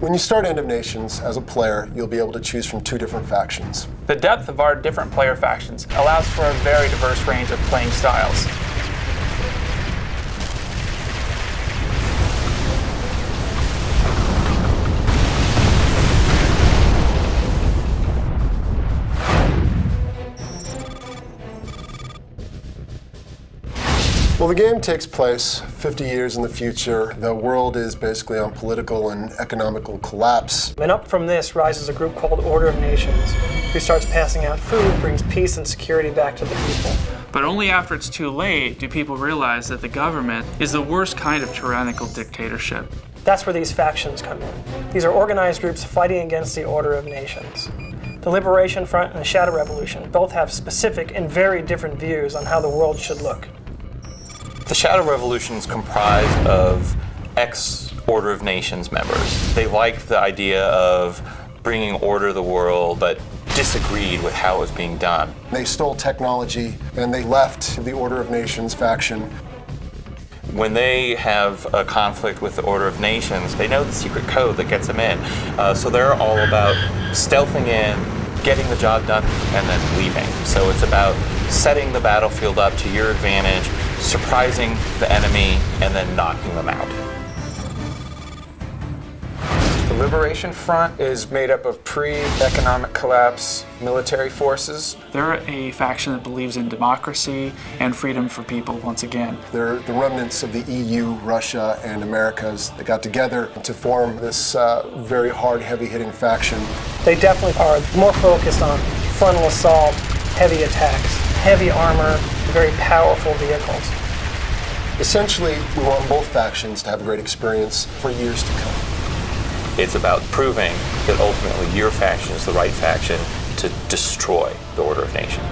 When you start End of Nations as a player, you'll be able to choose from 2 different factions. The depth of our different player factions allows for a very diverse range of playing styles. Well, the game takes place 50 years in the future. The world is basically on political and economical collapse. And up from this rises a group called Order of Nations, who starts passing out food, brings peace and security back to the people. But only after it's too late do people realize that the government is the worst kind of tyrannical dictatorship. That's where these factions come in. These are organized groups fighting against the Order of Nations. The Liberation Front and the Shadow Revolution both have specific and very different views on how the world should look. The Shadow Revolution is comprised of ex-Order of Nations members. They liked the idea of bringing order to the world, but disagreed with how it was being done. They stole technology and they left the Order of Nations faction. When they have a conflict with the Order of Nations, they know the secret code that gets them in. So they're all about stealthing in, getting the job done, and then leaving. So it's about setting the battlefield up to your advantage, surprising the enemy, and then knocking them out. The Liberation Front is made up of pre-economic collapse military forces. They're a faction that believes in democracy and freedom for people once again. They're the remnants of the EU, Russia, and Americas that got together to form this very hard, heavy-hitting faction. They definitely are more focused on frontal assault, heavy attacks, heavy armor, very powerful vehicles. Essentially, we want both factions to have a great experience for years to come. It's about proving that ultimately your faction is the right faction to destroy the Order of Nations.